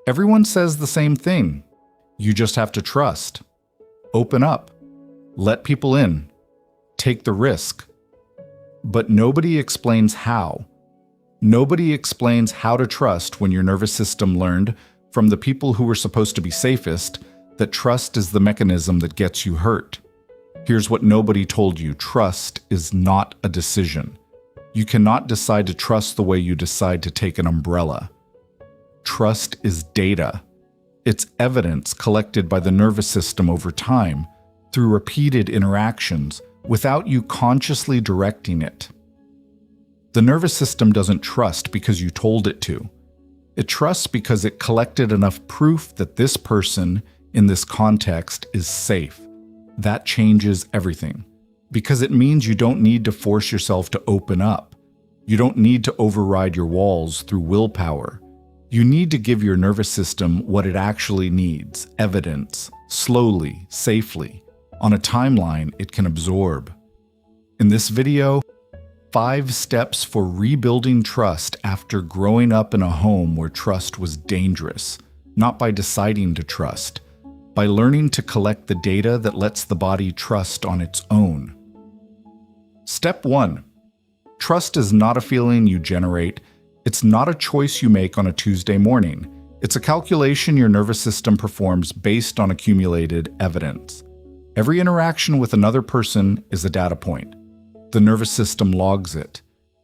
Everyone says the same thing. You just have to trust. Open up. Let people in. Take the risk. But nobody explains how. Nobody explains how to trust when your nervous system learned from the people who were supposed to be safest that trust is the mechanism that gets you hurt. Here's what nobody told you. Trust is not a decision. You cannot decide to trust the way you decide to take an umbrella. Trust is data. It's evidence collected by the nervous system over time through repeated interactions without you consciously directing it. The nervous system doesn't trust because you told it to. It trusts because it collected enough proof that this person in this context is safe. That changes everything, because it means you don't need to force yourself to open up. You don't need to override your walls through willpower. You need to give your nervous system what it actually needs, evidence, slowly, safely, on a timeline it can absorb. In this video, 5 steps for rebuilding trust after growing up in a home where trust was dangerous, not by deciding to trust, by learning to collect the data that lets the body trust on its own. Step 1. Trust is not a feeling you generate. It's not a choice you make on a Tuesday morning. It's a calculation your nervous system performs based on accumulated evidence. Every interaction with another person is a data point. The nervous system logs it.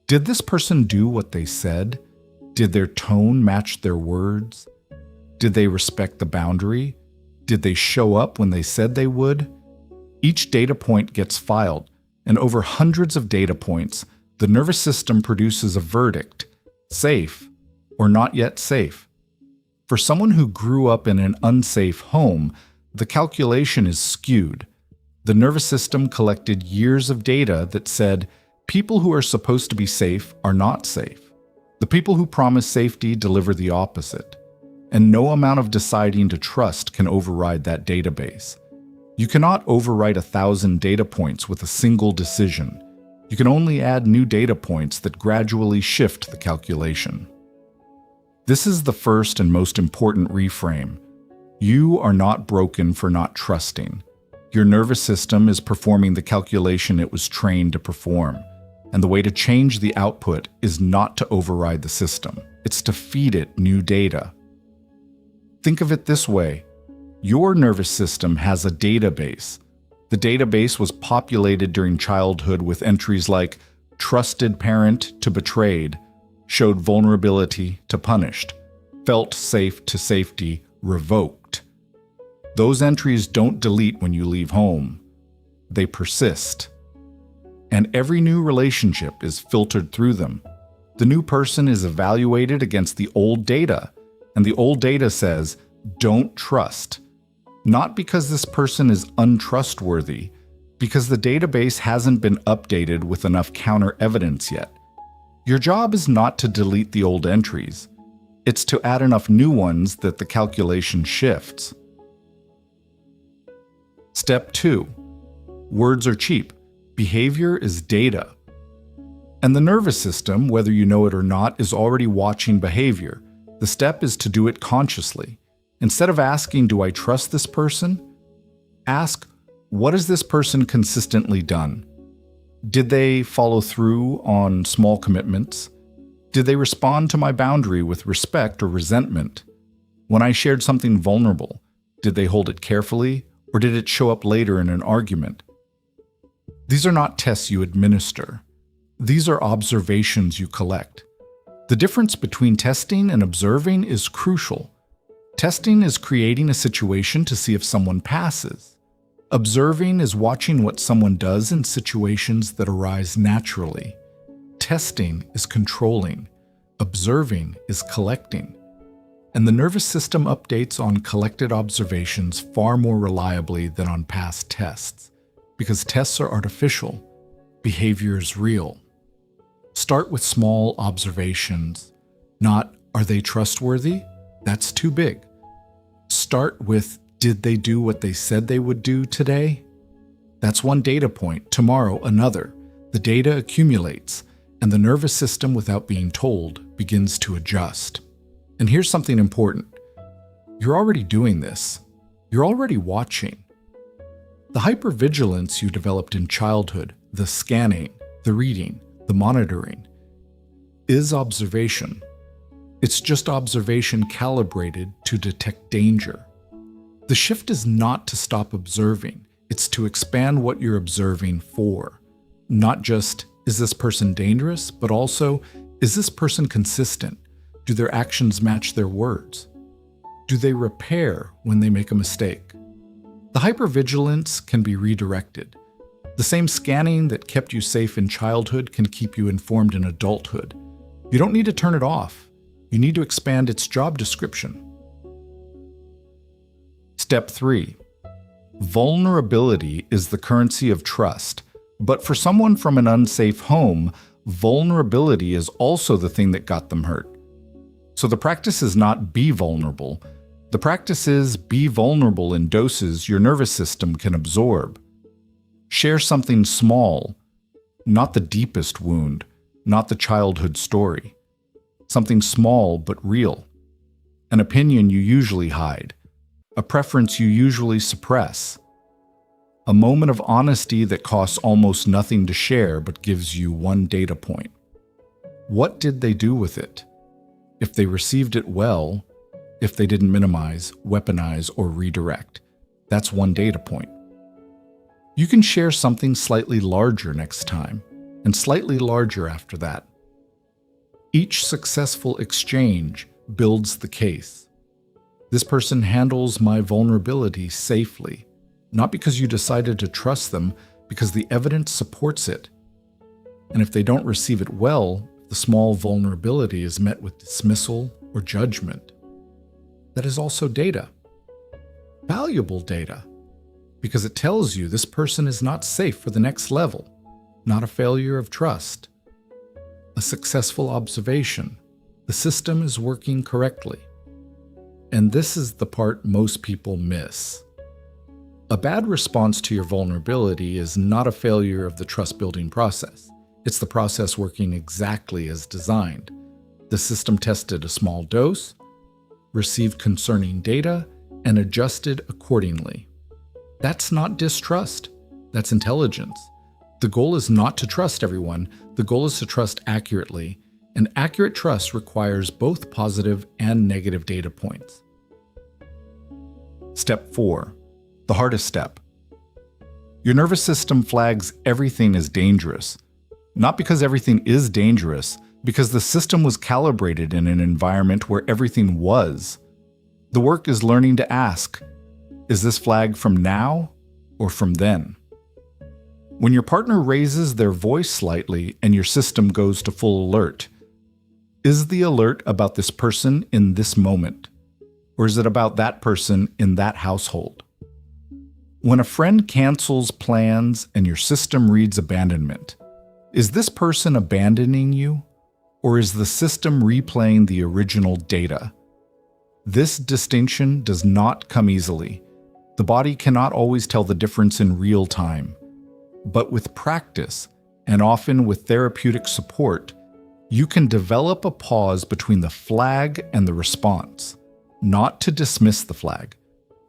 Did this person do what they said? Did their tone match their words? Did they respect the boundary? Did they show up when they said they would? Each data point gets filed, and over hundreds of data points, the nervous system produces a verdict, safe or not yet safe. For someone who grew up in an unsafe home, the calculation is skewed. The nervous system collected years of data that said people who are supposed to be safe are not safe. The people who promise safety deliver the opposite. And no amount of deciding to trust can override that database. You cannot overwrite 1,000 data points with a single decision. You can only add new data points that gradually shift the calculation. This is the first and most important reframe. You are not broken for not trusting. Your nervous system is performing the calculation it was trained to perform, and the way to change the output is not to override the system. It's to feed it new data. Think of it this way. Your nervous system has a database. The database was populated during childhood with entries like trusted parent to betrayed, showed vulnerability to punished, felt safe to safety revoked. Those entries don't delete when you leave home. They persist. And every new relationship is filtered through them. The new person is evaluated against the old data, and the old data says, don't trust. Not because this person is untrustworthy, because the database hasn't been updated with enough counter evidence yet. Your job is not to delete the old entries. It's to add enough new ones that the calculation shifts. Step 2. Words are cheap. Behavior is data. And the nervous system, whether you know it or not, is already watching behavior. The step is to do it consciously. Instead of asking, do I trust this person? Ask, what has this person consistently done? Did they follow through on small commitments? Did they respond to my boundary with respect or resentment? When I shared something vulnerable, did they hold it carefully, or did it show up later in an argument? These are not tests you administer. These are observations you collect. The difference between testing and observing is crucial. Testing is creating a situation to see if someone passes. Observing is watching what someone does in situations that arise naturally. Testing is controlling. Observing is collecting. And the nervous system updates on collected observations far more reliably than on past tests, because tests are artificial, behavior is real. Start with small observations, not, are they trustworthy? That's too big. Start with, did they do what they said they would do today? That's one data point. Tomorrow, another. The data accumulates, and the nervous system, without being told, begins to adjust. And here's something important. You're already doing this. You're already watching. The hypervigilance you developed in childhood, the scanning, the reading, the monitoring, is observation. It's just observation calibrated to detect danger. The shift is not to stop observing. It's to expand what you're observing for. Not just, is this person dangerous, but also, is this person consistent? Do their actions match their words? Do they repair when they make a mistake? The hypervigilance can be redirected. The same scanning that kept you safe in childhood can keep you informed in adulthood. You don't need to turn it off. You need to expand its job description. Step 3. Vulnerability is the currency of trust. But for someone from an unsafe home, vulnerability is also the thing that got them hurt. So the practice is not be vulnerable. The practice is be vulnerable in doses your nervous system can absorb. Share something small, not the deepest wound, not the childhood story. Something small but real. An opinion you usually hide. A preference you usually suppress. A moment of honesty that costs almost nothing to share but gives you one data point. What did they do with it? If they received it well, if they didn't minimize, weaponize, or redirect, that's one data point. You can share something slightly larger next time, and slightly larger after that. Each successful exchange builds the case. This person handles my vulnerability safely, not because you decided to trust them, because the evidence supports it. And if they don't receive it well, the small vulnerability is met with dismissal or judgment. That is also data. Valuable data, because it tells you this person is not safe for the next level, not a failure of trust. A successful observation. The system is working correctly. And this is the part most people miss. A bad response to your vulnerability is not a failure of the trust-building process. It's the process working exactly as designed. The system tested a small dose, received concerning data, and adjusted accordingly. That's not distrust. That's intelligence. The goal is not to trust everyone. The goal is to trust accurately. And accurate trust requires both positive and negative data points. Step 4. The hardest step. Your nervous system flags everything as dangerous. Not because everything is dangerous, because the system was calibrated in an environment where everything was. The work is learning to ask, is this flag from now or from then? When your partner raises their voice slightly and your system goes to full alert, is the alert about this person in this moment? Or is it about that person in that household? When a friend cancels plans and your system reads abandonment, is this person abandoning you? Or is the system replaying the original data? This distinction does not come easily. The body cannot always tell the difference in real time. But with practice, and often with therapeutic support, you can develop a pause between the flag and the response. Not to dismiss the flag,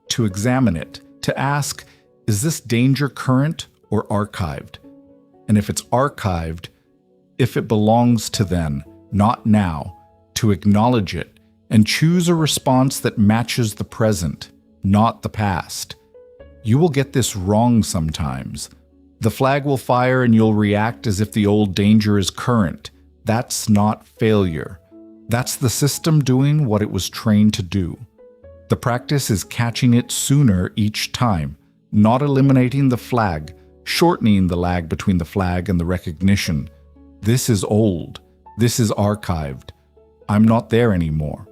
to examine it, to ask, is this danger current or archived? And if it's archived, if it belongs to then, not now, to acknowledge it and choose a response that matches the present, not the past. You will get this wrong sometimes. The flag will fire and you'll react as if the old danger is current. That's not failure. That's the system doing what it was trained to do. The practice is catching it sooner each time, not eliminating the flag, shortening the lag between the flag and the recognition. This is old. This is archived. I'm not there anymore.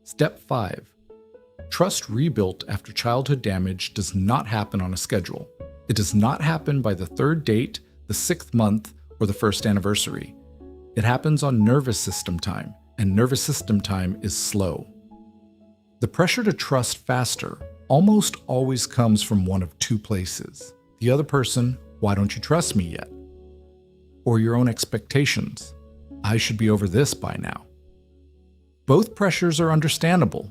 Step 5. Trust rebuilt after childhood damage does not happen on a schedule. It does not happen by the 3rd date, the 6th month, or the 1st anniversary. It happens on nervous system time, and nervous system time is slow. The pressure to trust faster almost always comes from one of two places. The other person, why don't you trust me yet? Or your own expectations. I should be over this by now. Both pressures are understandable.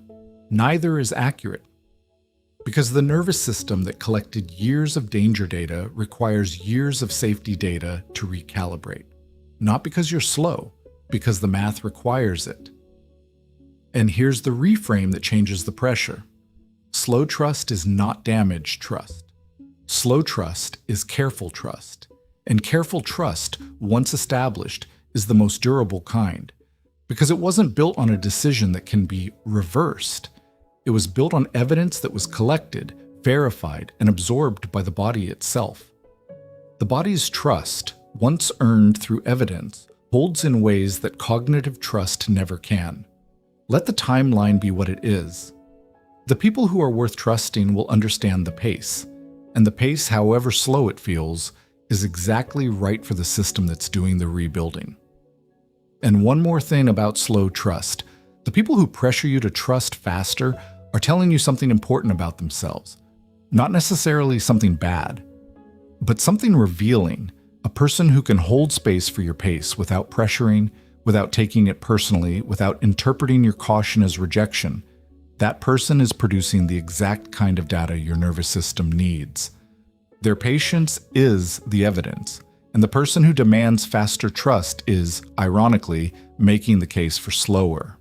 Neither is accurate, because the nervous system that collected years of danger data requires years of safety data to recalibrate. Not because you're slow, because the math requires it. And here's the reframe that changes the pressure. Slow trust is not damaged trust. Slow trust is careful trust. And careful trust, once established, is the most durable kind, because it wasn't built on a decision that can be reversed. It was built on evidence that was collected, verified, and absorbed by the body itself. The body's trust, once earned through evidence, holds in ways that cognitive trust never can. Let the timeline be what it is. The people who are worth trusting will understand the pace, and the pace, however slow it feels, is exactly right for the system that's doing the rebuilding. And one more thing about slow trust. The people who pressure you to trust faster are telling you something important about themselves. Not necessarily something bad, but something revealing. A person who can hold space for your pace without pressuring, without taking it personally, without interpreting your caution as rejection. That person is producing the exact kind of data your nervous system needs. Their patience is the evidence, and the person who demands faster trust is, ironically, making the case for slower.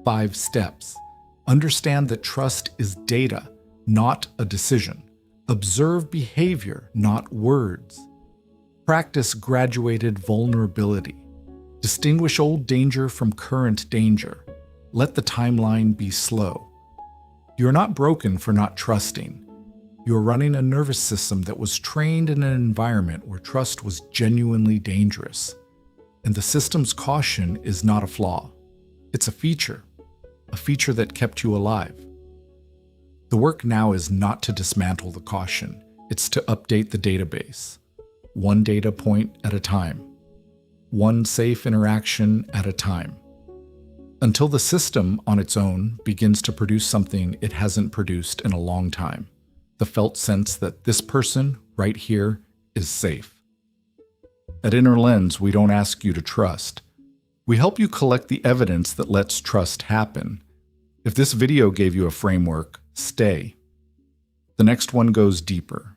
5 steps. Understand that trust is data, not a decision. Observe behavior, not words. Practice graduated vulnerability. Distinguish old danger from current danger. Let the timeline be slow. You're not broken for not trusting. You're running a nervous system that was trained in an environment where trust was genuinely dangerous. And the system's caution is not a flaw. It's a feature that kept you alive. The work now is not to dismantle the caution. It's to update the database. One data point at a time. One safe interaction at a time. Until the system on its own begins to produce something it hasn't produced in a long time. The felt sense that this person right here is safe. At Inner Lens, we don't ask you to trust. We help you collect the evidence that lets trust happen. If this video gave you a framework, stay. The next one goes deeper.